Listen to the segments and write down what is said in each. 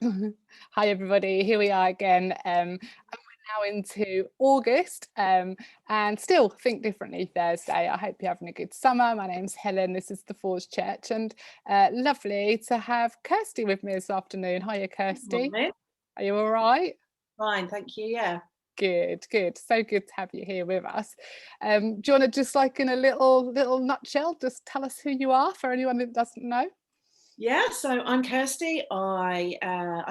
Hi everybody, here we are again, and we're now into August, and still Think Differently Thursday. I hope you're having a good summer. My name's Helen, this is the Forge Church, and lovely to have Kirstie with me this afternoon. Hiya Kirstie, Morning. are you all right? Fine, thank you. Yeah. Good, good. So good to have you here with us. Do you want to just like in a little nutshell, just tell us who you are for anyone that doesn't know? Yeah, so I'm Kirstie. I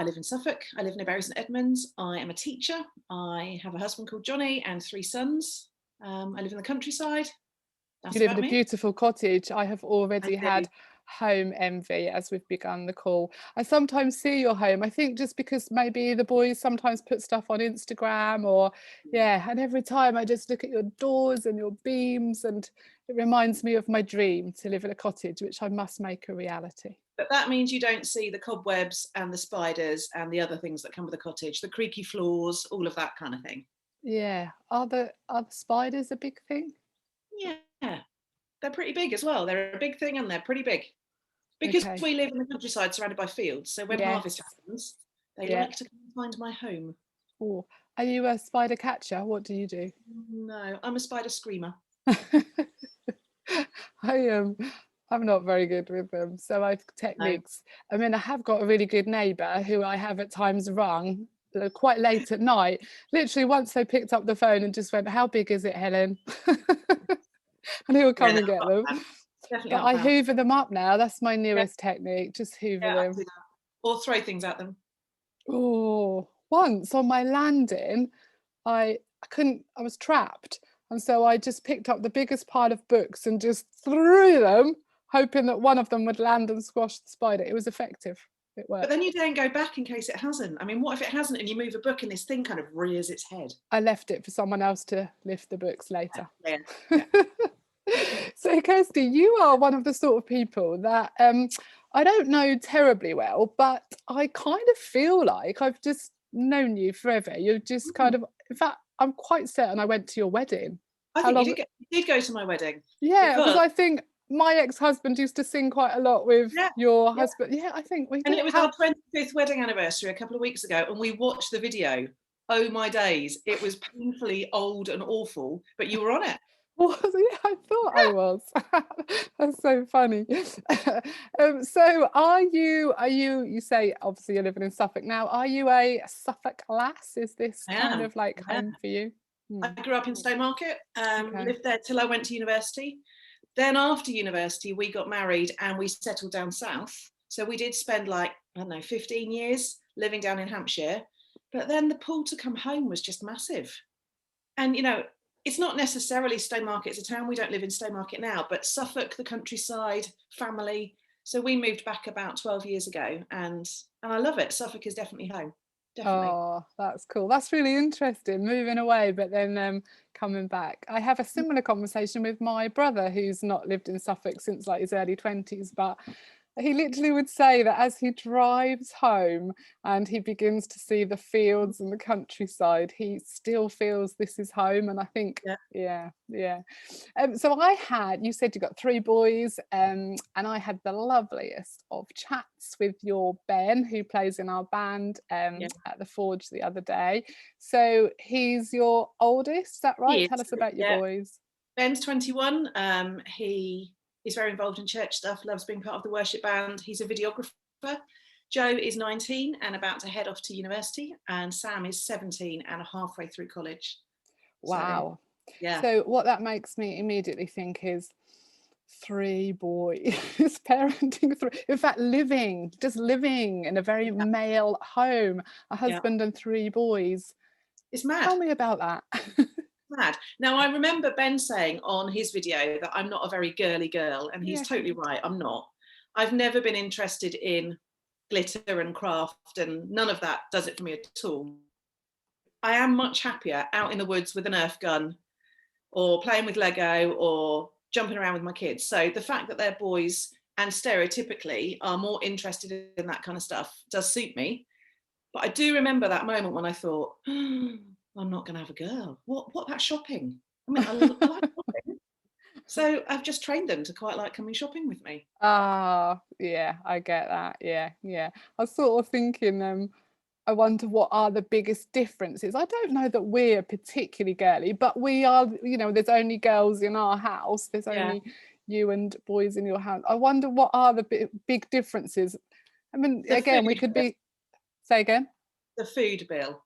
live in Suffolk. I live near Bury St Edmunds. I am a teacher. I have a husband called Johnny and 3 sons. I live in the countryside. You That's live in about a me. beautiful cottage. I have I already do. had home envy as we've begun the call. I sometimes see your home. I think just because maybe the boys sometimes put stuff on Instagram or yeah, and every time I just look at your doors and your beams and it reminds me of my dream to live in a cottage, which I must make a reality. But that means you don't see the cobwebs and the spiders and the other things that come with a cottage, the creaky floors, all of that kind of thing. Yeah. Are the spiders a big thing? Yeah, they're pretty big as well. They're a big thing and they're pretty big. Because Okay. we live in the countryside surrounded by fields, so when harvest Yes. happens, they Yeah. like to come and find my home. Oh, are you a spider catcher? What do you do? No, I'm a spider screamer. I am. I'm not very good with them, so I've No. techniques. I mean, I have got a really good neighbour who I have at times rung quite late at night. Literally, once they picked up the phone and just went, "How big is it, Helen?" And he'll Yeah, come no, and get not them. a fan. Definitely But not a I fan. hoover them up now. That's my Yeah, newest technique. Just hoover yeah, I them. do that. Or throw things at them. Oh, once on my landing, I couldn't, I was trapped. And so I just picked up the biggest pile of books and just threw them, hoping that one of them would land and squash the spider. It was effective. It But worked. then you don't go back in case it hasn't. I mean, what if it hasn't and you move a book and this thing kind of rears its head? I left it for someone else to lift the books later. Yeah, yeah. So, Kirstie, you are one of the sort of people that I don't know terribly well, but I kind of feel like I've just known you forever. You're just kind Mm. of, in fact, I'm quite certain I went to your wedding. I How think long? you did go to my wedding Yeah, because because, I think my ex-husband used to sing quite a lot with yeah, your yeah. husband. Yeah, I think we And did. it was our How 25th wedding anniversary a couple of weeks ago, and we watched the video. Oh my days, it was painfully old and awful, but you were on it. was it? I thought I was. That's so funny. So you say obviously you're living in Suffolk now. Are you a Suffolk lass? Is this I kind am. of like Yeah. home for you? I Hmm, grew up in Stowmarket, okay. lived there till I went to university. Then after university, we got married and we settled down south. So we did spend like, I don't know, 15 years living down in Hampshire. But then the pull to come home was just massive. And, it's not necessarily Stowmarket as a town. We don't live in Stowmarket now, but Suffolk, the countryside, family. So we moved back about 12 years ago and I love it. Suffolk is definitely home. Definitely. Oh, that's cool. That's really interesting. Moving away, but then coming back. I have a similar conversation with my brother, who's not lived in Suffolk since like his early 20s, but he literally would say that as he drives home and he begins to see the fields and the countryside, he still feels this is home. And I think, Yeah. yeah, yeah. So you said you got 3 boys, and I had the loveliest of chats with your Ben, who plays in our band Yeah. at the Forge the other day. So he's your oldest, is that right? He Tell is. us about your Yeah. boys. Ben's 21. He is very involved in church stuff, loves being part of the worship band. He's a videographer. Joe is 19 and about to head off to university, and Sam is 17 and halfway through college. So, Wow. yeah, So what that makes me immediately think is 3 boys, parenting three. In fact, just living in a very yeah, male home, a yeah. husband and 3 boys. It's mad, Tell me about that. mad. Now, I remember Ben saying on his video that I'm not a very girly girl, and he's Yeah. totally right. I'm not. I've never been interested in glitter and craft, and none of that does it for me at all. I am much happier out in the woods with a Nerf gun or playing with Lego or jumping around with my kids. So the fact that they're boys and stereotypically are more interested in that kind of stuff does suit me. But I do remember that moment when I thought, I'm not going to have a girl. What about shopping? I mean, I like shopping. So I've just trained them to quite like coming shopping with me. Ah, yeah, I get that. Yeah, yeah. I was sort of thinking, I wonder what are the biggest differences. I don't know that we're particularly girly, but we are, there's only girls in our house. There's Yeah, only you and boys in your house. I wonder what are the big differences. I mean, the again, we food could bill. be, say again. The food bill.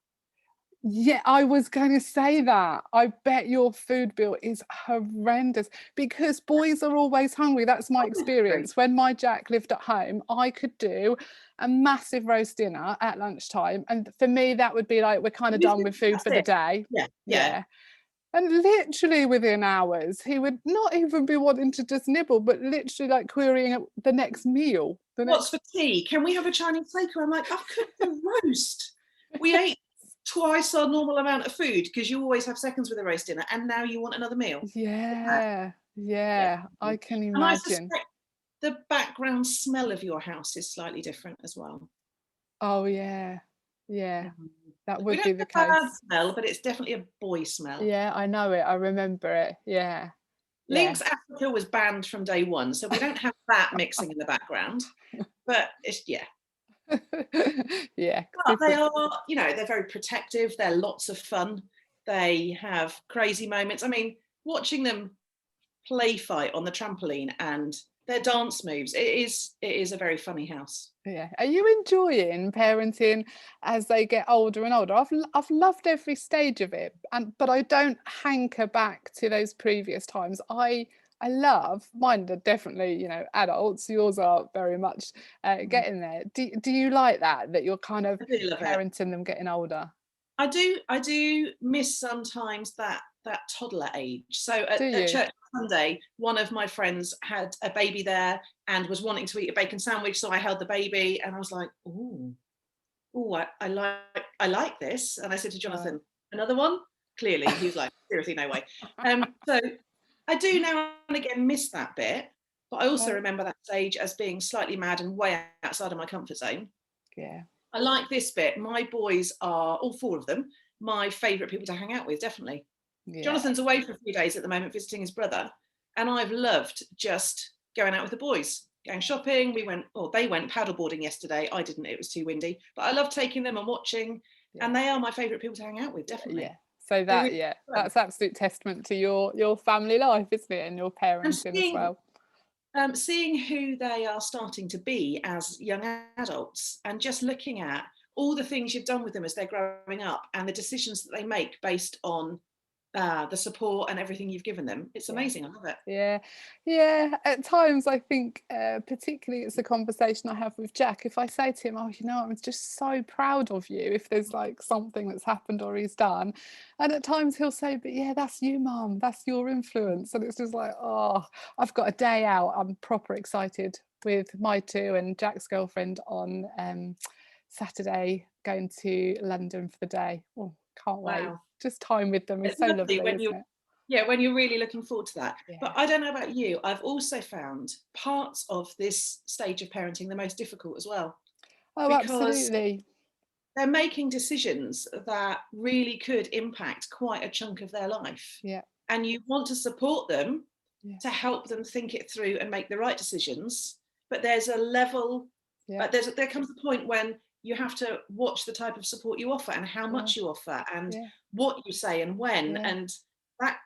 Yeah, I was going to say that. I bet your food bill is horrendous because boys are always hungry. That's my Obviously. experience. When my Jack lived at home, I could do a massive roast dinner at lunchtime. And for me, that would be like, we're kind of done with food That's for the it. day. Yeah, yeah. Yeah. And literally within hours, he would not even be wanting to just nibble, but literally like querying the next meal. The What's next. for tea? Can we have a Chinese takeaway? I'm like, I've cooked the roast. We ate twice our normal amount of food because you always have seconds with a roast dinner, and now you want another meal. Yeah, Yeah. yeah, I can And I imagine. suspect the background smell of your house is slightly different as well. Oh yeah, yeah, Mhm. that We would don't be have the a bad case. smell, but it's definitely a boy smell. Yeah, I know it. I remember it. Yeah, yeah. Lynx Africa was banned from day one, so we don't have that mixing in the background. But it's yeah. Yeah, But they different. are, they're very protective. They're lots of fun. They have crazy moments. I mean, watching them play fight on the trampoline and their dance moves, it is a very funny house. Yeah. Are you enjoying parenting as they get older and older? I've loved every stage of it, but I don't hanker back to those previous times. I love mine. Are definitely adults. Yours are very much Mhm. getting there. Do you like that you're kind of I do love it. parenting them getting older? I do miss sometimes that toddler age. So Do at you? church on Sunday, one of my friends had a baby there and was wanting to eat a bacon sandwich, so I held the baby and I was like, "Ooh, I like this." And I said to Right. Jonathan, "Another one?" Clearly, he was like, "Seriously, no way." So I do now and again miss that bit, but I also Right. remember that stage as being slightly mad and way outside of my comfort zone. Yeah. I like this bit. My boys are, all four of them, my favourite people to hang out with, definitely. Yeah. Jonathan's away for a few days at the moment visiting his brother, and I've loved just going out with the boys, going shopping. They went paddleboarding yesterday. I didn't, it was too windy, but I love taking them and watching, and Yeah. they are my favourite people to hang out with, Yeah. definitely. Yeah. So They're that, really yeah, fun. that's absolute testament to your family life, isn't it? And your And parenting as well. seeing who they are starting to be as young adults and just looking at all the things you've done with them as they're growing up and the decisions that they make based on the support and everything you've given them. It's Yeah. amazing. I love it. Yeah, yeah. At times, I think, particularly, it's a conversation I have with Jack. If I say to him, "Oh, I'm just so proud of you," if there's like something that's happened or he's done, and at times he'll say, "But yeah, that's you, Mum. That's your influence," and it's just like, oh, I've got a day out. I'm proper excited with my two and Jack's girlfriend on Saturday, going to London for the day. Oh, can't wait. Wow. Just time with them is It's so lovely lovely, when isn't it? you're really looking forward to that. But Yeah. I don't know about you. I've also found parts of this stage of parenting the most difficult as well, Oh, because absolutely. they're making decisions that really could impact quite a chunk of their life. Yeah, And you want to support them yeah, to help them think it through and make the right decisions. But there's a level, yeah, there comes a point when you have to watch the type of support you offer and how yeah, much you offer and yeah, what you say and when. yeah, And that,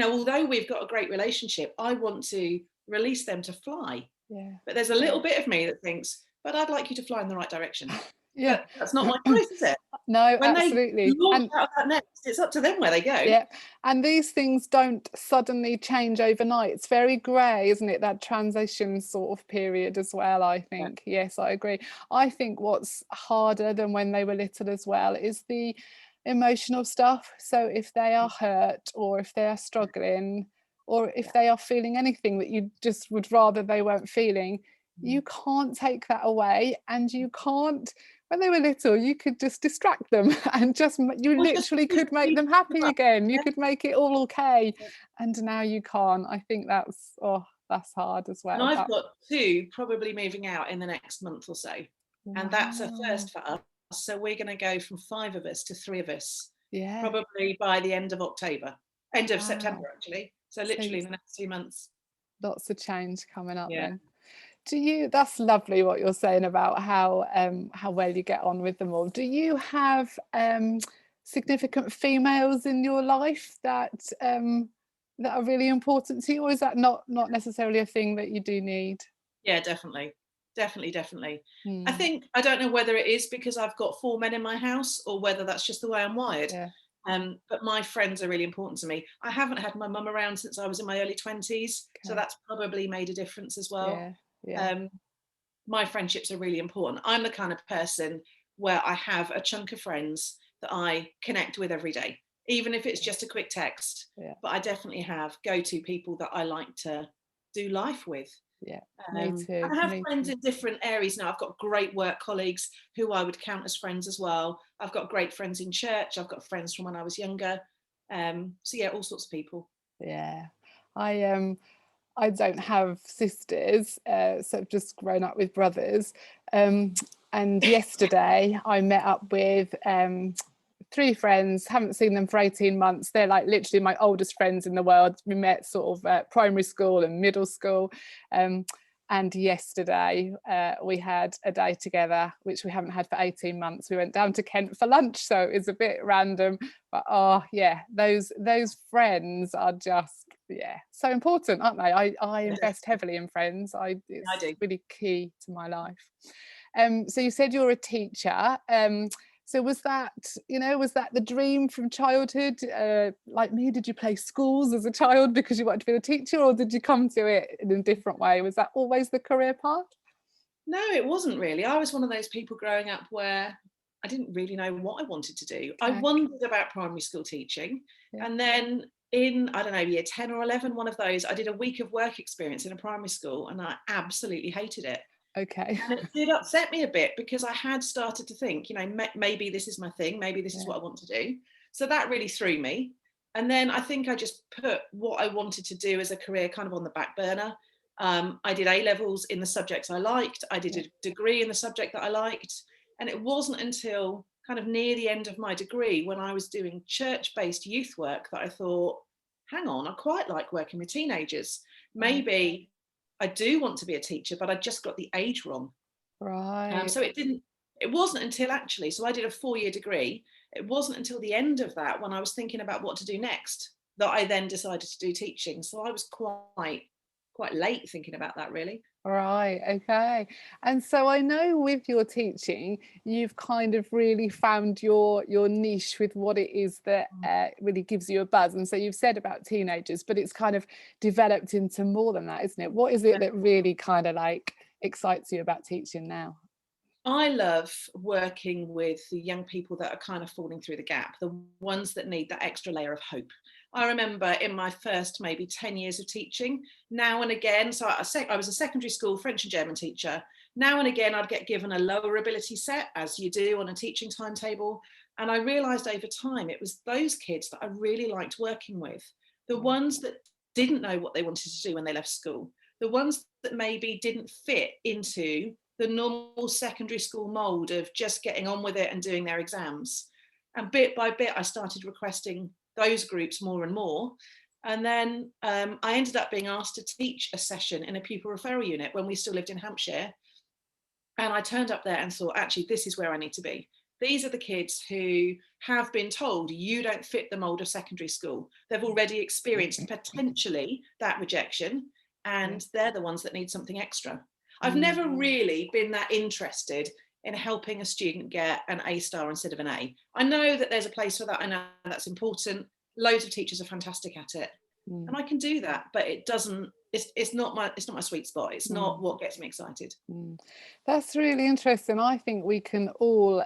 although we've got a great relationship, I want to release them to fly. yeah, But there's a yeah, little bit of me that thinks, but I'd like you to fly in the right direction. yeah. But that's not my choice, is it? No, When they absolutely. launch And out of that nest, it's up to them where they go. yeah, and these things don't suddenly change overnight. It's very grey, isn't it? That transition sort of period as well, I Yeah. think. Yes, I agree. I think what's harder than when they were little as well is the emotional stuff. So if they are hurt or if they are struggling or if Yeah. they are feeling anything that you just would rather they weren't feeling, Mhm. you can't take that away, and you can't. When they were little, you could just distract them and you Or just literally choose could to make leave them them happy up. again. You Yeah. could make it all okay. Yeah. And now you can't. I think that's hard as And well. I've But got two probably moving out in the next month or so. And that's a wow. first for us. So we're going to go from 5 of us to 3 of us, Yeah. probably by the end of October, end of Wow. September, actually. So literally in the next 2 months. Lots of change coming up Yeah. then. That's lovely what you're saying about how well you get on with them all. Do you have significant females in your life that are really important to you, or is that not necessarily a thing that you do need? Yeah, definitely. Definitely. I Mm, think, I don't know whether it is because I've got 4 men in my house or whether that's just the way I'm wired. yeah, But my friends are really important to me. I haven't had my mum around since I was in my early 20s, so okay, that's probably made a difference as well. yeah, yeah, Um, my friendships are really important. I'm the kind of person where I have a chunk of friends that I connect with every day, even if it's yeah, just a quick text. yeah, But I definitely have go-to people that I like to do life with. yeah. Me too, I have me friends too. in different areas now. I've got great work colleagues who I would count as friends as well. I've got great friends in church. I've got friends from when I was younger. So yeah, all sorts of people. Yeah, I don't have sisters, so I've just grown up with brothers. Um, and yesterday I met up with 3 friends, haven't seen them for 18 months. They're like literally my oldest friends in the world. We met sort of primary school and middle school. Um, and yesterday we had a day together, which we haven't had for 18 months. We went down to Kent for lunch, so it's a bit random. But oh yeah, those friends are just, yeah, so important, aren't they? I Yeah, invest definitely. heavily in friends. I It's do. really key to my life. So you said you're a teacher. So was that the dream from childhood? Like me, did you play schools as a child because you wanted to be a teacher, or did you come to it in a different way? Was that always the career path? No, it wasn't really. I was one of those people growing up where I didn't really know what I wanted to do. I Okay. wondered about primary school teaching. Yeah. And then in, I don't know, year 10 or 11, one of those, I did a week of work experience in a primary school and I absolutely hated it. Okay. And it did upset me a bit because I had started to think, maybe this is my thing, maybe this is Yeah. what I want to do. So that really threw me. And then I think I just put what I wanted to do as a career kind of on the back burner. I did A levels in the subjects I liked. I did Yeah. a degree in the subject that I liked. And it wasn't until kind of near the end of my degree when I was doing church based youth work that I thought, hang on, I quite like working with teenagers. Right. Maybe I do want to be a teacher, but I just got the age wrong. Right. So it wasn't until actually, so I did a 4-year degree. It wasn't until the end of that when I was thinking about what to do next that I then decided to do teaching. So I was quite late thinking about that really. Right, okay. And so I know with your teaching, you've kind of really found your niche with what it is that really gives you a buzz. And so you've said about teenagers, but it's kind of developed into more than that, isn't it? What is it that really kind of like excites you about teaching now? I love working with the young people that are kind of falling through the gap, the ones that need that extra layer of hope. I remember in my first maybe 10 years of teaching, now and again, so I was a secondary school French and German teacher. Now and again, I'd get given a lower ability set, as you do on a teaching timetable. And I realised over time it was those kids that I really liked working with, the Yeah. ones that didn't know what they wanted to do when they left school, the ones that maybe didn't fit into the normal secondary school mold of just getting on with it and doing their exams. And bit by bit, I started requesting those groups more and more. And then I ended up being asked to teach a session in a pupil referral unit when we still lived in Hampshire. And I turned up there and thought, actually, this is where I need to be. These are the kids who have been told you don't fit the mold of secondary school. They've already experienced potentially that rejection, Yeah. and they're the ones that need something extra. I've Mm. never really been that interested in helping a student get an A star instead of an A. I know that there's a place for that. I know that's important. Loads of teachers are fantastic at it. Mm. And I can do that, but it doesn't, it's not my sweet spot. It's not Mm. what gets me excited. Mm. That's really interesting. I think we can all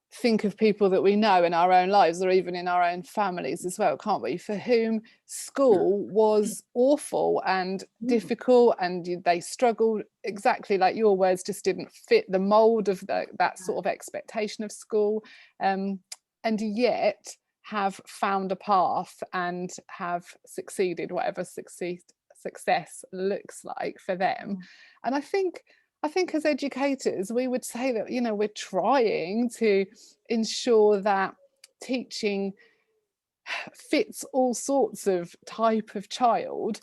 think of people that we know in our own lives or even in our own families as well, can't we? For whom school was awful and Mm. difficult and they struggled, exactly like your words, just didn't fit the mold of that sort of expectation of school. And yet have found a path and have succeeded, whatever success looks like for them. And I think as educators, we would say that, we're trying to ensure that teaching fits all sorts of type of child,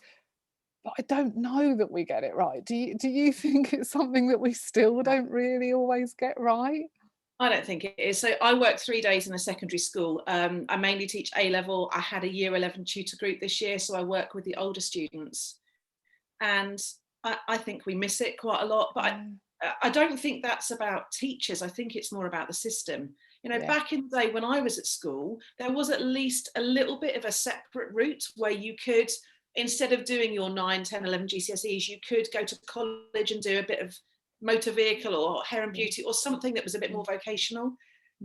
but I don't know that we get it right. Do you think it's something that we still don't really always get right? I don't think it is. So I work 3 days in a secondary school. I mainly teach A level. I had a year 11 tutor group this year, so I work with the older students. And I think we miss it quite a lot. But I don't think that's about teachers. I think it's more about the system. You know, back in the day when I was at school, there was at least a little bit of a separate route where you could, instead of doing your 9, 10, 11 GCSEs, you could go to college and do a bit of motor vehicle or hair and beauty or something that was a bit more vocational.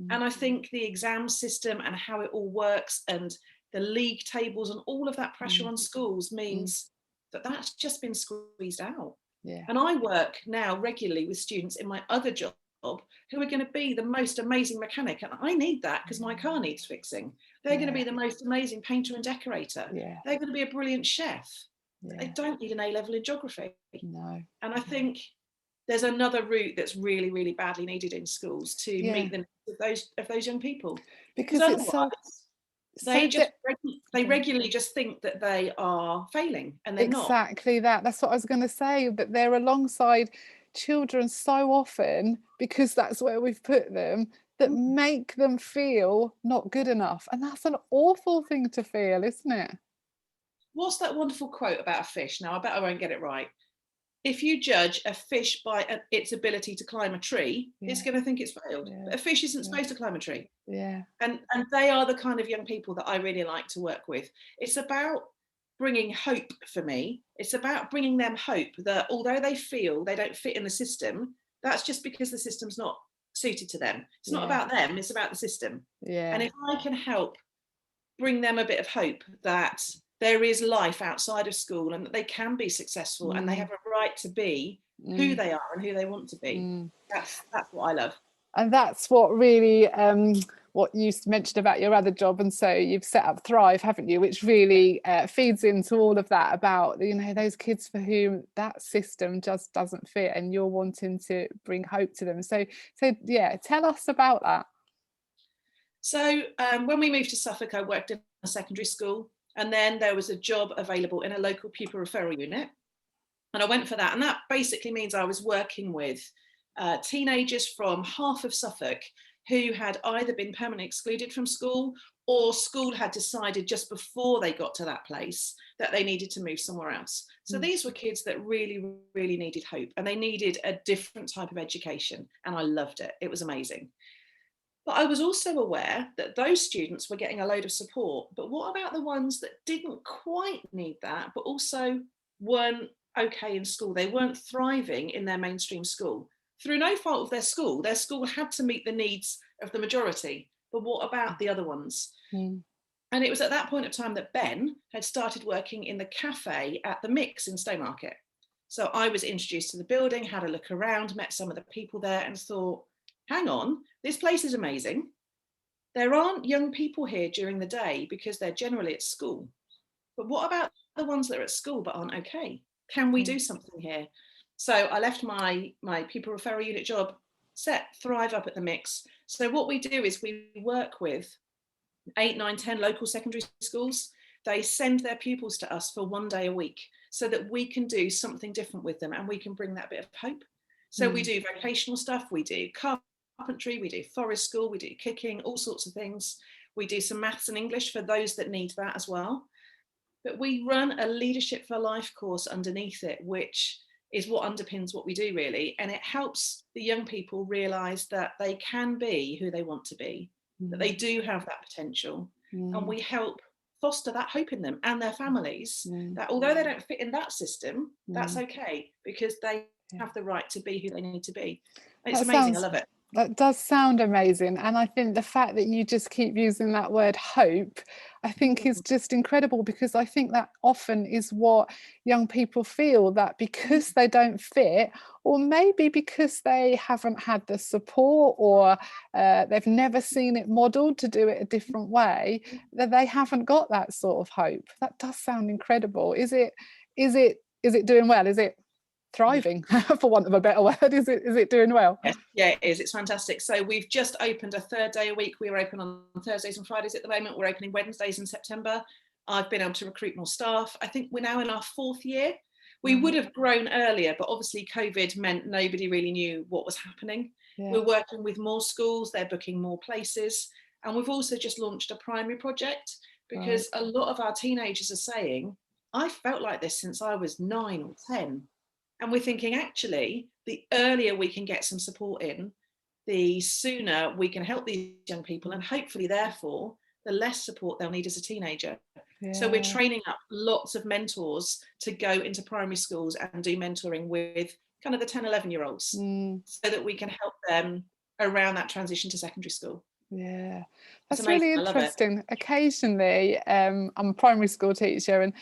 And I think the exam system and how it all works and the league tables and all of that pressure on schools means that that's just been squeezed out. And I work now regularly with students in my other job who are going to be the most amazing mechanic, and I need that because my car needs fixing. They're going to be the most amazing painter and decorator. They're going to be a brilliant chef. They don't need an A level in geography. No. And I think there's another route that's really, really badly needed in schools to meet the needs of those young people. Because it's they regularly just think that they are failing, and they're not. Exactly that. That's what I was going to say, that they're alongside children so often, because that's where we've put them, that make them feel not good enough. And that's an awful thing to feel, isn't it? What's that wonderful quote about a fish? Now, I bet I won't get it right. If you judge a fish by its ability to climb a tree, it's going to think it's failed. But a fish isn't supposed to climb a tree. And they are the kind of young people that I really like to work with. It's about bringing hope for me. It's about bringing them hope that although they feel they don't fit in the system, that's just because the system's not suited to them. It's not about them, it's about the system. And if I can help bring them a bit of hope that there is life outside of school and that they can be successful and they have a right to be who they are and who they want to be. That's what I love. And that's what really what you mentioned about your other job, and so you've set up Thrive, haven't you, which really feeds into all of that about, you know, those kids for whom that system just doesn't fit, and you're wanting to bring hope to them. So yeah, tell us about that. So when we moved to Suffolk, I worked in a secondary school, and then there was a job available in a local pupil referral unit, and I went for that. And that basically means I was working with teenagers from half of Suffolk who had either been permanently excluded from school, or school had decided just before they got to that place that they needed to move somewhere else. So these were kids that really, really needed hope, and they needed a different type of education. And I loved it. It was amazing. But I was also aware that those students were getting a load of support. But what about the ones that didn't quite need that, but also weren't okay in school? They weren't thriving in their mainstream school. Through no fault of their school had to meet the needs of the majority. But what about the other ones? And it was at that point of time that Ben had started working in the cafe at the Mix in Stowmarket. So I was introduced to the building, had a look around, met some of the people there, and thought, hang on, this place is amazing. There aren't young people here during the day because they're generally at school. But what about the ones that are at school but aren't okay? Can we do something here? So I left my pupil referral unit job, set Thrive up at the Mix. So what we do is we work with 8, 9, 10 local secondary schools. They send their pupils to us for 1 day a week so that we can do something different with them, and we can bring that bit of hope. So we do vocational stuff, we do carpentry, we do forest school, we do cooking, all sorts of things. We do some maths and English for those that need that as well. But we run a Leadership for Life course underneath it, which is what underpins what we do, really. And it helps the young people realise that they can be who they want to be, that they do have that potential. And we help foster that hope in them and their families, that although they don't fit in that system, that's okay, because they have the right to be who they need to be. It's amazing. I love it. That does sound amazing. And I think the fact that you just keep using that word hope, I think is just incredible, because I think that often is what young people feel, that because they don't fit, or maybe because they haven't had the support, or they've never seen it modelled to do it a different way, that they haven't got that sort of hope. That does sound incredible. Is it doing well? Is it? thriving, for want of a better word. Is it doing well? Yes, yeah, it is. It's fantastic. So we've just opened a 3rd day a week. We're open on Thursdays and Fridays at the moment. We're opening Wednesdays in September. I've been able to recruit more staff. I think we're now in our 4th year. We would have grown earlier, but obviously COVID meant nobody really knew what was happening. Yeah. We're working with more schools. They're booking more places. And we've also just launched a primary project, because a lot of our teenagers are saying, I felt like this since I was 9 or 10. And we're thinking, actually, the earlier we can get some support in, the sooner we can help these young people, and hopefully, therefore, the less support they'll need as a teenager. Yeah. So we're training up lots of mentors to go into primary schools and do mentoring with kind of the 10, 11-year-olds, so that we can help them around that transition to secondary school. Yeah, that's really interesting. Occasionally, I'm a primary school teacher, and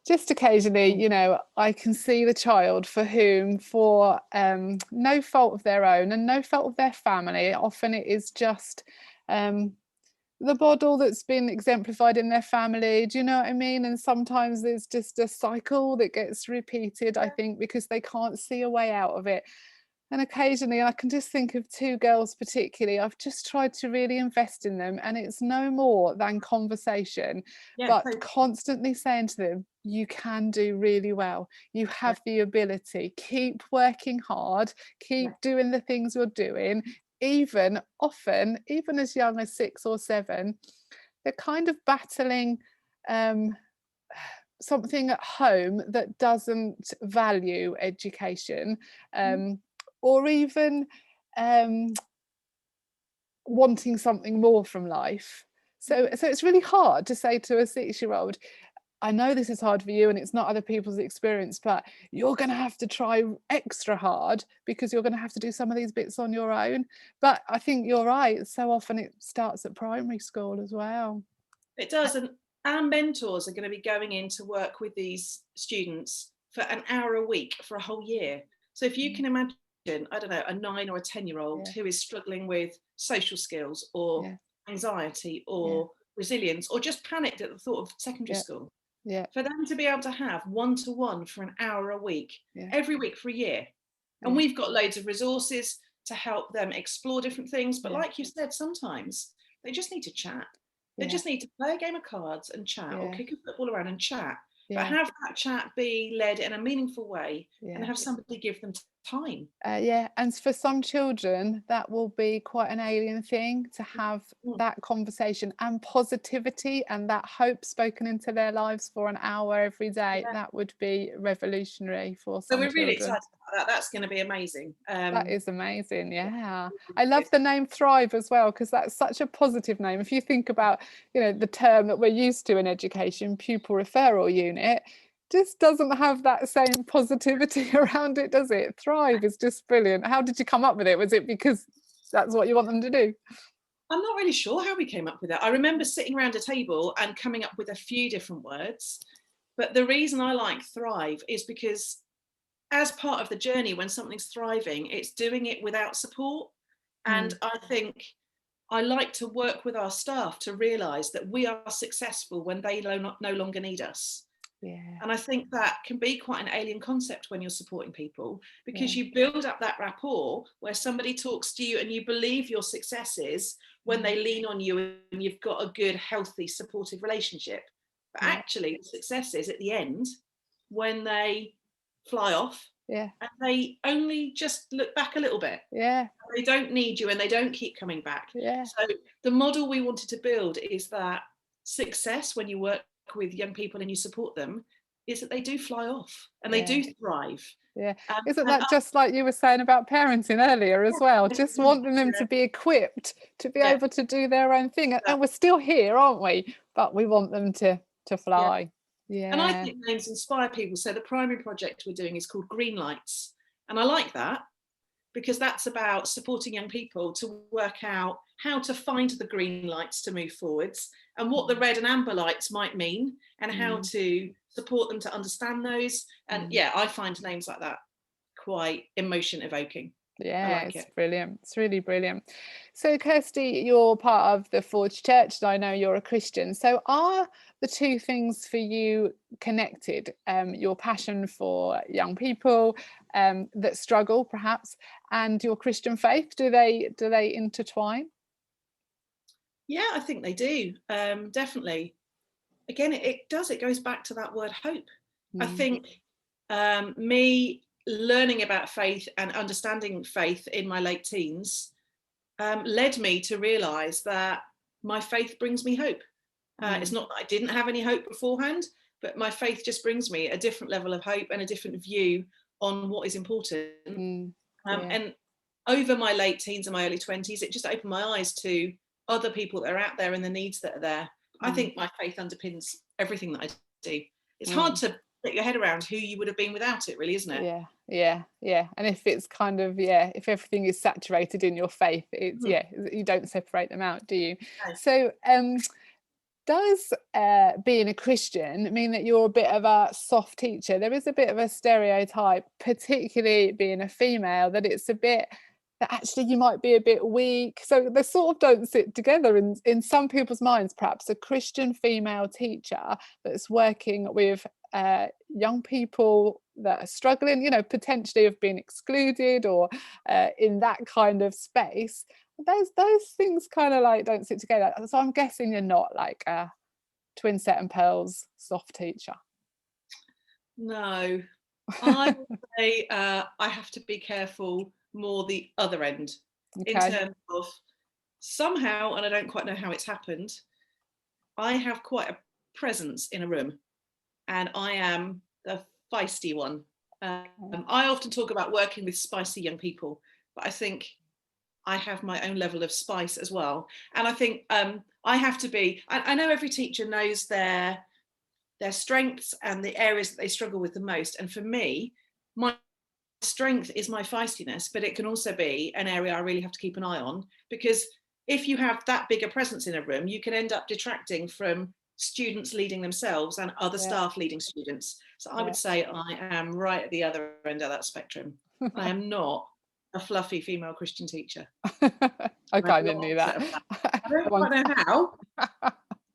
just occasionally, you know, I can see the child for whom, for no fault of their own and no fault of their family, often it is just the model that's been exemplified in their family. Do you know what I mean? And sometimes there's just a cycle that gets repeated, I think, because they can't see a way out of it. And occasionally I can just think of 2 girls particularly. I've just tried to really invest in them, and it's no more than conversation, but constantly saying to them, you can do really well. You have the ability. Keep working hard. Keep doing the things you're doing. Even often, even as young as 6 or 7, they're kind of battling something at home that doesn't value education. Or even wanting something more from life. So it's really hard to say to a 6-year-old, I know this is hard for you and it's not other people's experience, but you're going to have to try extra hard, because you're going to have to do some of these bits on your own. But I think you're right. So often it starts at primary school as well. It does. And our mentors are going to be going in to work with these students for an hour a week for a whole year. So if you can imagine, I don't know, a 9 or a 10-year-old who is struggling with social skills or anxiety or resilience, or just panicked at the thought of secondary school. For them to be able to have one-to-one for an hour a week, every week for a year. And we've got loads of resources to help them explore different things. But like you said, sometimes they just need to chat. They just need to play a game of cards and chat, or kick a football around and chat. But have that chat be led in a meaningful way, and have somebody give them time. And for some children that will be quite an alien thing, to have that conversation and positivity and that hope spoken into their lives for an hour every day. That would be revolutionary for some children. So we're really excited about that. That's going to be amazing. That is amazing. Yeah, I love the name Thrive as well, because that's such a positive name. If you think about, you know, the term that we're used to in education, pupil referral unit, just doesn't have that same positivity around it, does it? Thrive is just brilliant. How did you come up with it? Was it because that's what you want them to do? I'm not really sure how we came up with it. I remember sitting around a table and coming up with a few different words. But the reason I like Thrive is because as part of the journey, when something's thriving, it's doing it without support. And I think I like to work with our staff to realise that we are successful when they no longer need us. And I think that can be quite an alien concept when you're supporting people, because you build up that rapport where somebody talks to you and you believe your successes when they lean on you and you've got a good, healthy, supportive relationship. But actually, the success is at the end when they fly off and they only just look back a little bit. They don't need you and they don't keep coming back. So the model we wanted to build is that success, when you work with young people and you support them, is that they do fly off and they do thrive. Isn't that just like you were saying about parenting earlier as well? Just wanting them to be equipped to be able to do their own thing. And we're still here, aren't we? But we want them to fly. And I think names inspire people. So the primary project we're doing is called Green Lights. And I like that, because that's about supporting young people to work out how to find the green lights to move forwards, and what the red and amber lights might mean, and how to support them to understand those. And I find names like that quite emotion evoking. I Yeah, like it's it. brilliant. It's really brilliant. So, Kirstie, you're part of the Forge Church, and I know you're a Christian. So, are the two things for you connected? Your passion for young people that struggle, perhaps, and your Christian faith, do they intertwine? Yeah, I think they do. Definitely. Again, it does. It goes back to that word hope. I Mm, think me learning about faith and understanding faith in my late teens led me to realize that my faith brings me hope. It's mm, not that I didn't have any hope beforehand, but my faith just brings me a different level of hope and a different view on what is important. mm, yeah. And over my late teens and my early 20s, it just opened my eyes to other people that are out there and the needs that are there. I Mm, think my faith underpins everything that I do. It's hard mm. to get your head around who you would have been without it, really, isn't it? Yeah, yeah, yeah. And if it's kind of, yeah, if everything is saturated in your faith, it's, Mhm. yeah, you don't separate them out, do you? No. So, does being a Christian mean that you're a bit of a soft teacher? There is a bit of a stereotype, particularly being a female, that it's a bit that actually you might be a bit weak. So they sort of don't sit together in some people's minds. Perhaps a Christian female teacher that's working with young people that are struggling, potentially of being excluded or in that kind of space, those things kind of like don't sit together. So I'm guessing you're not like a twin set and pearls soft teacher. No. I would say I have to be careful more the other end in Okay. terms of somehow, and I don't quite know how it's happened, I have quite a presence in a room and I am the feisty one. I often talk about working with spicy young people, but I think I have my own level of spice as well. And I think I have to be, I know every teacher knows their strengths and the areas that they struggle with the most. And for me, my strength is my feistiness, but it can also be an area I really have to keep an eye on because if you have that bigger presence in a room, you can end up detracting from students leading themselves and other Yeah, staff leading students. So I would yeah. say I am right at the other end of that spectrum. I am not a fluffy female Christian teacher. I I'm kind the of knew opposite that. of that. I don't One- quite know how,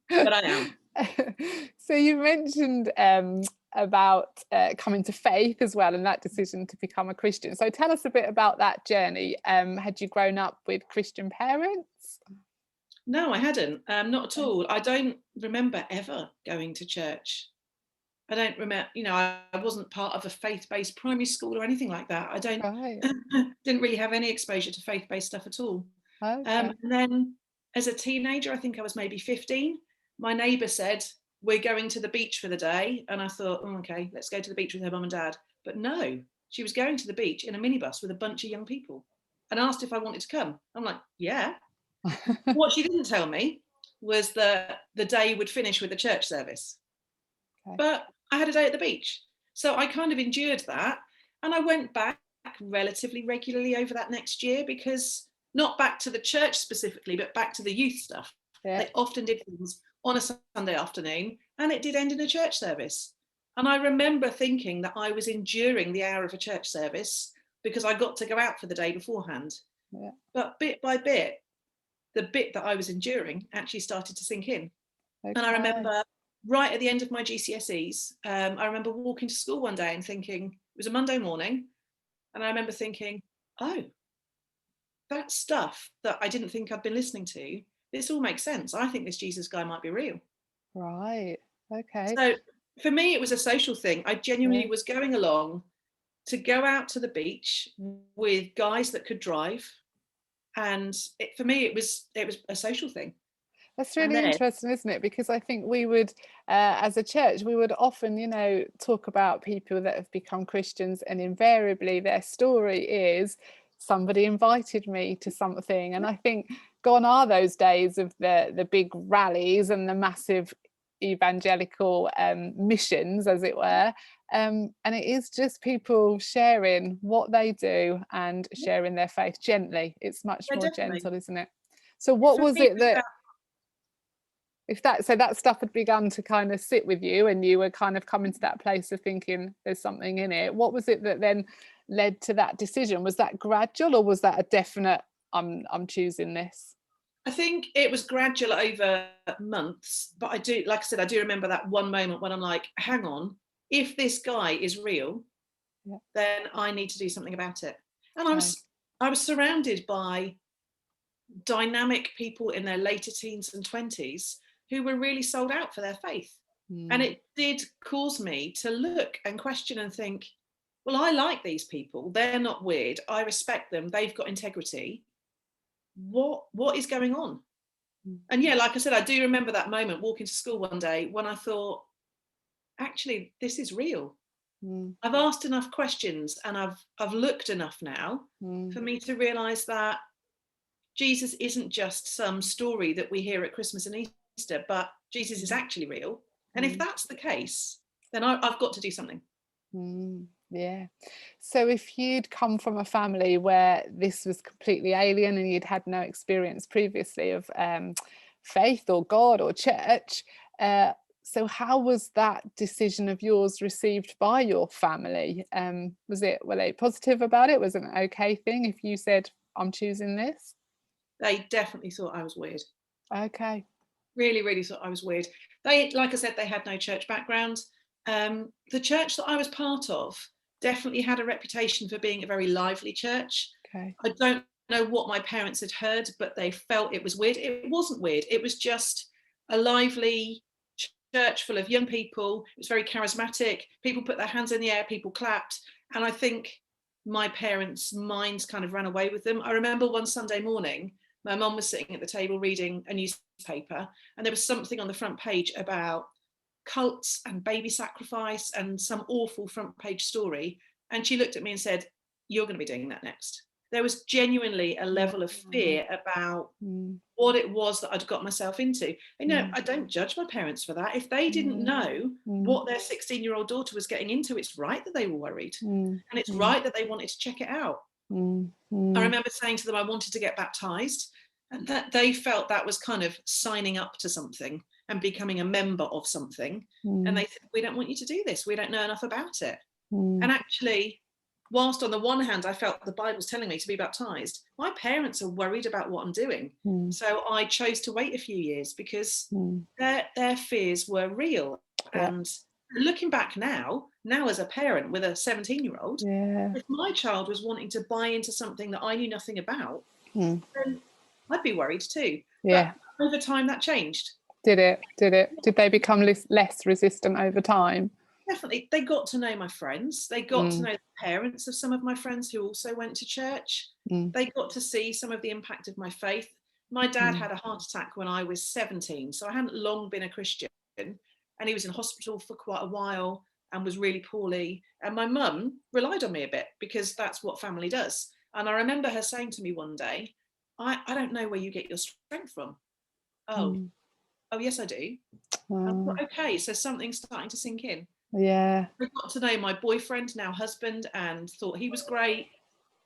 but I am. So you mentioned about coming to faith as well and that decision to become a Christian. So tell us a bit about that journey. Had you grown up with Christian parents? No, I hadn't. Not at all. I don't remember ever going to church. I don't remember, I wasn't part of a faith-based primary school or anything like that. I don't Right. didn't really have any exposure to faith-based stuff at all. Okay. And then as a teenager, I think I was maybe 15, my neighbour said, "We're going to the beach for the day." And I thought, oh, okay, let's go to the beach with her mum and dad. But no, she was going to the beach in a minibus with a bunch of young people and asked if I wanted to come. I'm like, yeah. What she didn't tell me was that the day would finish with a church service. Okay. But I had a day at the beach. So I kind of endured that. And I went back relatively regularly over that next year because not back to the church specifically, but back to the youth stuff. Yeah. They often did things on a Sunday afternoon and it did end in a church service. And I remember thinking that I was enduring the hour of a church service because I got to go out for the day beforehand. Yeah. But bit by bit, the bit that I was enduring actually started to sink in. And I Okay. remember right at the end of my GCSEs, I remember walking to school one day and thinking, it was a Monday morning, and I remember thinking, oh, that stuff that I didn't think I'd been listening to, this all makes sense. I think this Jesus guy might be real. Right. Okay. So for me, it was a social thing. I Yeah. genuinely was going along to go out to the beach with guys that could drive. And for me, it was a social thing. That's And really then interesting, isn't it? Because I think we would, as a church, we would often, talk about people that have become Christians, and invariably their story is somebody invited me to something. And I think gone are those days of the big rallies and the massive evangelical missions, as it were. And it is just people sharing what they do and sharing their faith gently. It's much yeah, more definitely. gentle, isn't it? So, what For was me, it it was that? about So that stuff had begun to kind of sit with you, and you were kind of coming to that place of thinking there's something in it. What was it that then led to that decision? Was that gradual, or was that a definite, I'm choosing this? I think it was gradual over months, but I do, like I said, I do remember that one moment when I'm like, hang on, if this guy is real, Yeah. then I need to do something about it. And Okay. I was surrounded by dynamic people in their later teens and 20s who were really sold out for their faith. And it did cause me to look and question and think, well, I like these people. They're not weird. I respect them. They've got integrity. What is going on? And yeah, like I said, I do remember that moment walking to school one day when I thought, actually, this is real. I've asked enough questions and I've looked enough now for me to realize that Jesus isn't just some story that we hear at Christmas and Easter, but Jesus is actually real. And if that's the case, then I've got to do something. Yeah. So if you'd come from a family where this was completely alien and you'd had no experience previously of faith or God or church, so how was that decision of yours received by your family? Were they positive about it? Was it an okay thing if you said, I'm choosing this? They definitely thought I was weird. Okay. Really, really thought I was weird. They, like I said, they had no church background. The church that I was part of definitely had a reputation for being a very lively church. Okay. I don't know what my parents had heard, but they felt it was weird. It wasn't weird. It was just a lively church full of young people. It was very charismatic. People put their hands in the air, people clapped. And I think my parents' minds kind of ran away with them. I remember one Sunday morning, my mum was sitting at the table reading a newspaper, and there was something on the front page about cults and baby sacrifice and some awful front page story. And she looked at me and said, you're going to be doing that next. There was genuinely a level of fear about what it was that I'd got myself into. I don't judge my parents for that. If they didn't know what their 16-year-old daughter was getting into, it's right that they were worried. And it's right that they wanted to check it out. I remember saying to them I wanted to get baptized, and that they felt that was kind of signing up to something and becoming a member of something. And they said, we don't want you to do this. We don't know enough about it. And actually, whilst on the one hand, I felt the Bible's telling me to be baptized, my parents are worried about what I'm doing. So I chose to wait a few years because their fears were real. Yeah. And looking back now as a parent with a 17-year-old, if my child was wanting to buy into something that I knew nothing about, then I'd be worried too. Yeah. But over time that changed. Did it? Did they become less resistant over time? Definitely. They got to know my friends. They got to know the parents of some of my friends who also went to church. They got to see some of the impact of my faith. My dad had a heart attack when I was 17, so I hadn't long been a Christian, and he was in hospital for quite a while and was really poorly. And my mum relied on me a bit because that's what family does. And I remember her saying to me one day, I don't know where you get your strength from. Oh, yes, I do. Okay, so something's starting to sink in. Yeah. I got to know my boyfriend, now husband, and thought he was great.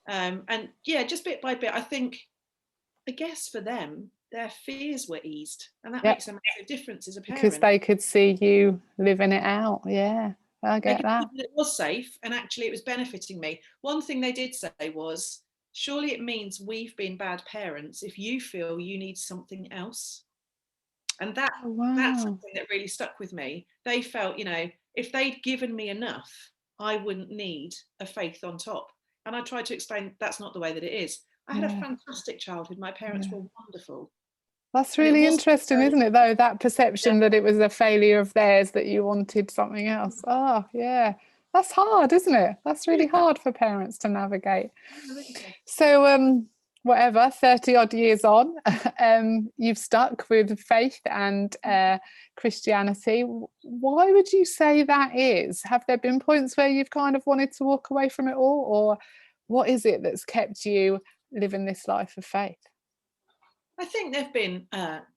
And yeah, just bit by bit, I guess for them, their fears were eased. And that makes a massive difference as a parent. Because they could see you living it out. Yeah, I get that. It was safe, and actually it was benefiting me. One thing they did say was, surely it means we've been bad parents if you feel you need something else. And that's something that really stuck with me. They felt, if they'd given me enough, I wouldn't need a faith on top. And I tried to explain that's not the way that it is. I had a fantastic childhood. My parents were wonderful. That's really interesting, isn't it, though, that perception that it was a failure of theirs, that you wanted something else. Oh, yeah. That's hard, isn't it? That's really hard for parents to navigate. So, whatever, 30 odd years on, you've stuck with faith and Christianity. Why would you say that is? Have there been points where you've kind of wanted to walk away from it all, or what is it that's kept you living this life of faith? I think there have been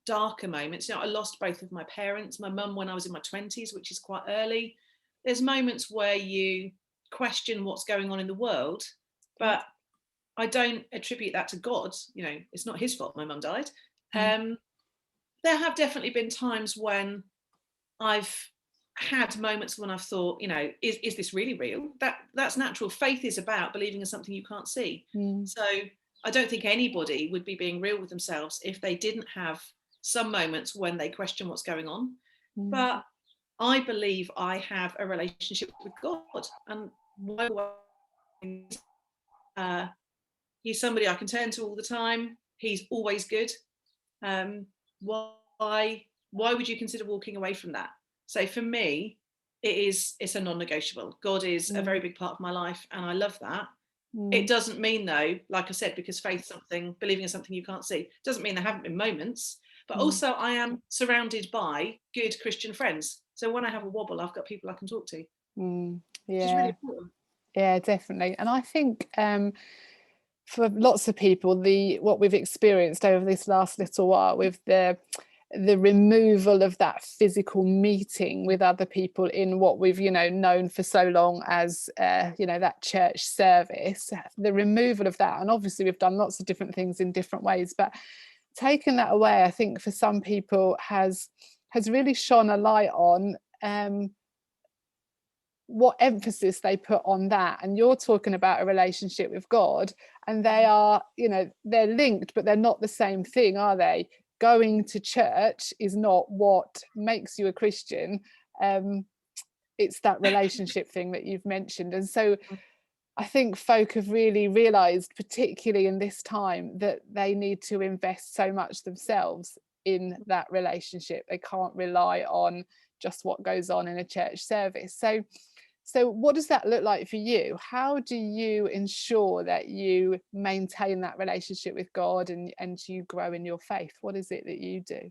darker moments. I lost both of my parents, my mum when I was in my 20s, which is quite early. There's moments where you question what's going on in the world, but I don't attribute that to God. It's not his fault my mum died. there have definitely been times when I've had moments when I've thought, is this really real? That's natural. Faith is about believing in something you can't see. So I don't think anybody would be being real with themselves if they didn't have some moments when they question what's going on. But I believe I have a relationship with God, and he's somebody I can turn to all the time. He's always good. Why would you consider walking away from that? So for me, it's a non-negotiable. God is a very big part of my life, and I love that. It doesn't mean, though, like I said, because believing in something you can't see, doesn't mean there haven't been moments. But also, I am surrounded by good Christian friends. So when I have a wobble, I've got people I can talk to, which is really important. Yeah, definitely. And I think for lots of people, what we've experienced over this last little while with the removal of that physical meeting with other people in what we've known for so long as that church service, the removal of that, and obviously we've done lots of different things in different ways, but taking that away, I think for some people has really shone a light on what emphasis they put on that. And you're talking about a relationship with God, and they are, they're linked, but they're not the same thing, are they? Going to church is not what makes you a Christian. It's that relationship thing that you've mentioned. And so I think folk have really realized, particularly in this time, that they need to invest so much themselves in that relationship. They can't rely on just what goes on in a church service. So what does that look like for you? How do you ensure that you maintain that relationship with God and you grow in your faith? What is it that you do?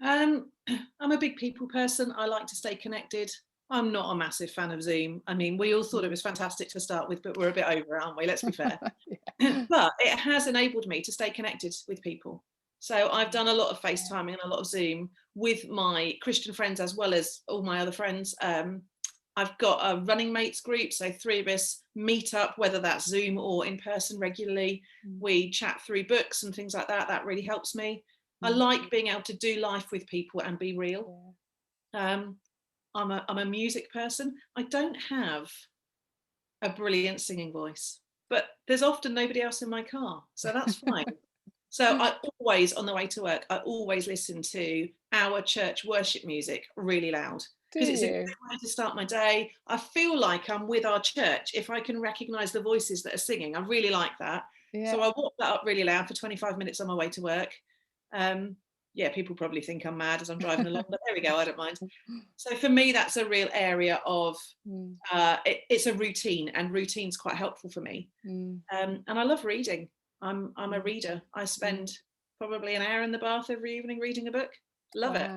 I'm a big people person. I like to stay connected. I'm not a massive fan of Zoom. I mean, we all thought it was fantastic to start with, but we're a bit over it, aren't we? Let's be fair. But it has enabled me to stay connected with people. So I've done a lot of FaceTiming and a lot of Zoom with my Christian friends as well as all my other friends. I've got a running mates group, so 3 of us meet up, whether that's Zoom or in person regularly. We chat through books and things like that. That really helps me. I like being able to do life with people and be real. I'm a music person. I don't have a brilliant singing voice, but there's often nobody else in my car, so that's fine. So I always, on the way to work, I always listen to our church worship music really loud, because it's a good way to start my day. I feel like I'm with our church if I can recognise the voices that are singing. I really like that. So I walk that up really loud for 25 minutes on my way to work. People probably think I'm mad as I'm driving along, but there we go, I don't mind. So for me, that's a real area of, it's a routine, and routine's quite helpful for me. And I love reading. I'm a reader. I spend probably an hour in the bath every evening reading a book. Love it.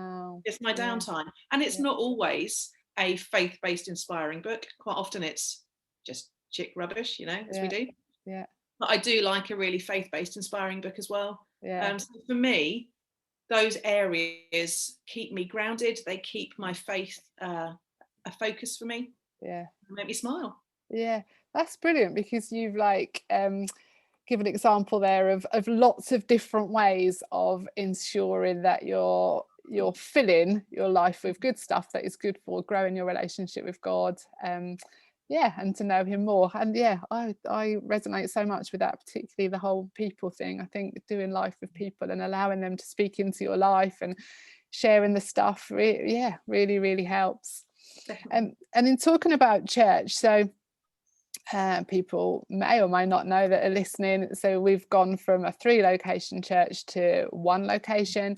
It's my downtime. And it's not always a faith-based inspiring book. Quite often it's just chick rubbish, as we do. But I do like a really faith-based inspiring book as well. So for me, those areas keep me grounded. They keep my faith a focus for me. They make me smile. That's brilliant, because you've give an example there of lots of different ways of ensuring that you're filling your life with good stuff that is good for growing your relationship with God, and to know him more. And I resonate so much with that, particularly the whole people thing. I think doing life with people and allowing them to speak into your life and sharing the stuff really helps. And in talking about church, so people may or may not know that are listening, so we've gone from a 3-location church to 1 location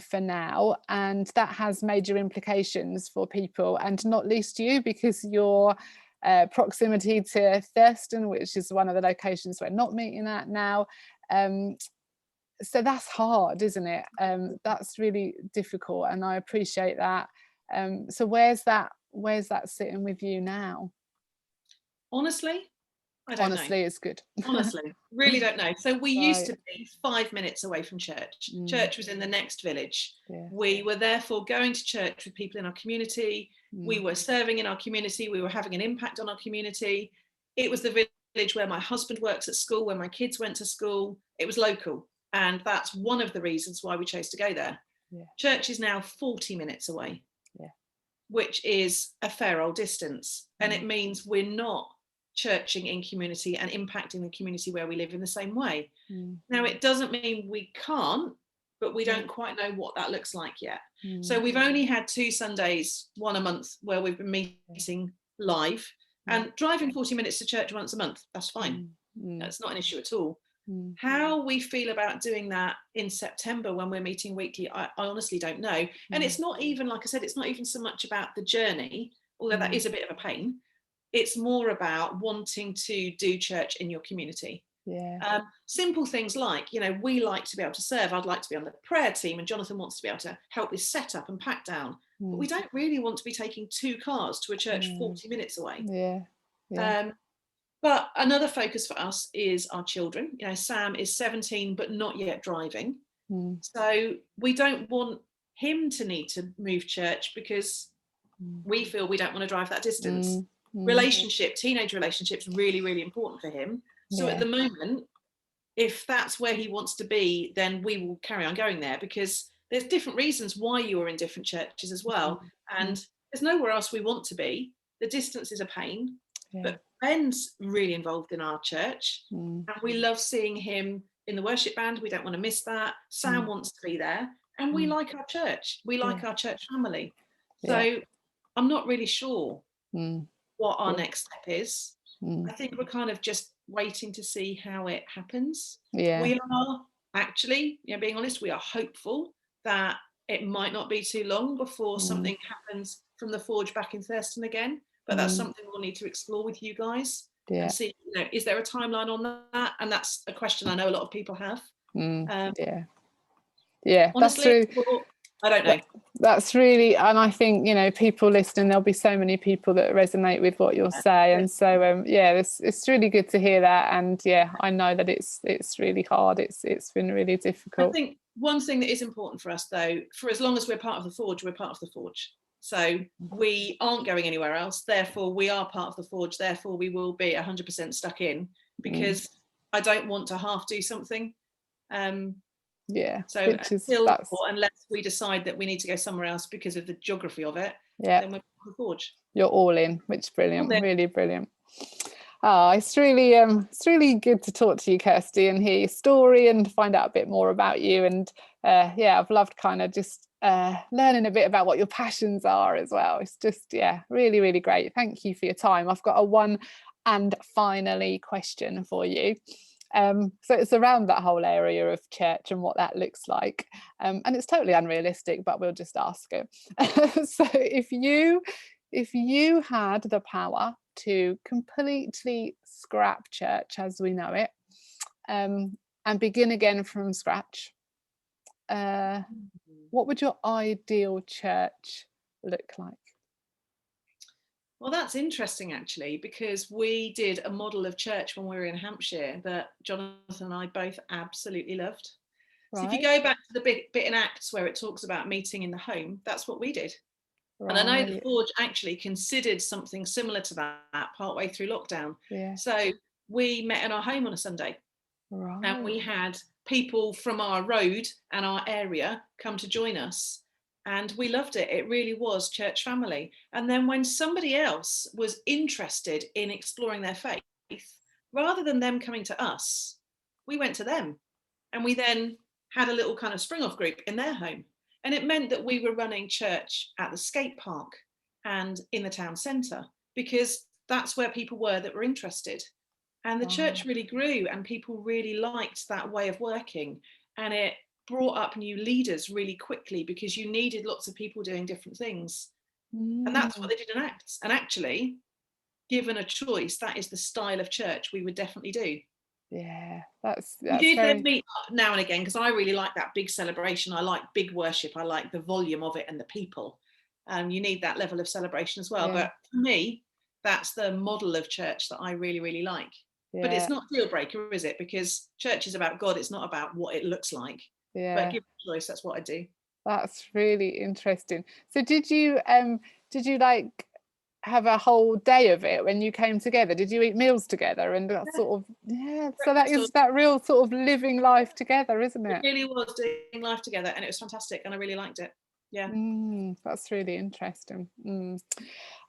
for now, and that has major implications for people, and not least you, because your proximity to Thurston, which is one of the locations we're not meeting at now, so that's hard, isn't it? That's really difficult, and I appreciate that. So where's that sitting with you now? Honestly, I don't know. It's good. Honestly, really don't know. So we used to be 5 minutes away from church. Church was in the next village. We were therefore going to church with people in our community. We were serving in our community. We were having an impact on our community. It was the village where my husband works at school, where my kids went to school. It was local. And that's one of the reasons why we chose to go there. Yeah. Church is now 40 minutes away, Yeah. which is a fair old distance. And it means we're not churching in community and impacting the community where we live in the same way. Now, it doesn't mean we can't, but we don't quite know what that looks like yet. So we've only had 2 Sundays, one a month, where we've been meeting live, and driving 40 minutes to church once a month, that's fine. That's not an issue at all. How we feel about doing that in September when we're meeting weekly, I honestly don't know. And it's not even, like I said, it's not even so much about the journey, although that is a bit of a pain. It's more about wanting to do church in your community. Yeah. Simple things like, you know, we like to be able to serve. I'd like to be on the prayer team, and Jonathan wants to be able to help with setup and pack down. But we don't really want to be taking 2 cars to a church 40 minutes away. But another focus for us is our children. You know, Sam is 17 but not yet driving. So we don't want him to need to move church because we feel we don't want to drive that distance. Teenage relationships, really, really important for him. So at the moment, if that's where he wants to be, then we will carry on going there, because there's different reasons why you are in different churches as well. And there's nowhere else we want to be. The distance is a pain, but Ben's really involved in our church, and we love seeing him in the worship band. We don't want to miss that. Sam wants to be there, and we like our church. We like our church family. So I'm not really sure what our next step is. I think we're kind of just waiting to see how it happens. We are actually, you know, being honest, we are hopeful that it might not be too long before something happens from the Forge back in Thurston again. But that's something we'll need to explore with you guys and see, you know, is there a timeline on that? And that's a question I know a lot of people have. Honestly, I don't know. That's really, and I think, you know, people listening, there'll be so many people that resonate with what you'll say, and so it's really good to hear that. And I know that it's really hard. It's been really difficult. I think one thing that is important for us, though, for as long as we're part of the Forge, we're part of the Forge. So we aren't going anywhere else. Therefore, we are part of the Forge. Therefore, we will be 100% stuck in, because I don't want to half do something. So unless we decide that we need to go somewhere else because of the geography of it, then we're the Forge. You're all in, which is brilliant, really brilliant. It's really good to talk to you, Kirstie, and hear your story and find out a bit more about you. And I've loved kind of just learning a bit about what your passions are as well. It's just really, really great. Thank you for your time. I've got a one and finally question for you. So it's around that whole area of church and what that looks like, and it's totally unrealistic, but we'll just ask it. So if you had the power to completely scrap church as we know it, and begin again from scratch, what would your ideal church look like? Well, that's interesting, actually, because we did a model of church when we were in Hampshire that Jonathan and I both absolutely loved. So if you go back to the bit in Acts where it talks about meeting in the home, that's what we did. And I know the Forge actually considered something similar to that partway through lockdown. So we met in our home on a Sunday, and we had people from our road and our area come to join us. And we loved it. It really was church family. And then when somebody else was interested in exploring their faith, rather than them coming to us, we went to them. And we then had a little kind of spring off group in their home. And it meant that we were running church at the skate park and in the town centre, because that's where people were that were interested. And the church really grew, and people really liked that way of working. And it brought up new leaders really quickly, because you needed lots of people doing different things. And that's what they did in Acts. And actually, given a choice, that is the style of church we would definitely do. That's we did then meet up now and again, because I really like that big celebration. I like big worship. I like the volume of it and the people. You need that level of celebration as well. But for me, that's the model of church that I really, really like. But it's not a deal breaker, is it? Because church is about God. It's not about what it looks like. But give a choice, that's what I do. That's really interesting. So did you like have a whole day of it when you came together? Did you eat meals together and that Yeah, sort of, yeah, so that breakfast is that real sort of living life together, isn't it it? really was doing life together, and it was fantastic, and I really liked it. Yeah. That's really interesting.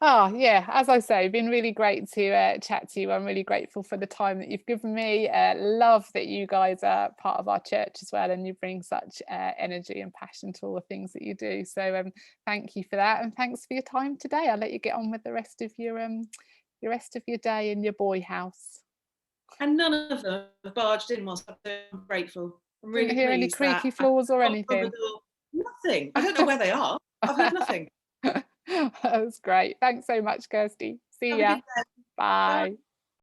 Oh, yeah, as I say, been really great to chat to you. I'm really grateful for the time that you've given me. Love that you guys are part of our church as well, and you bring such energy and passion to all the things that you do. So thank you for that, and thanks for your time today. I'll let you get on with the rest of your day in your boy house. And none of them have barged in whilst I'm grateful. I'm Didn't really hear any pleased that creaky I floors or knocked on the anything. door. Nothing. I don't know where they are. I've heard nothing. That's great. Thanks so much, Kirstie. See Have a good ya. day. Bye. Bye.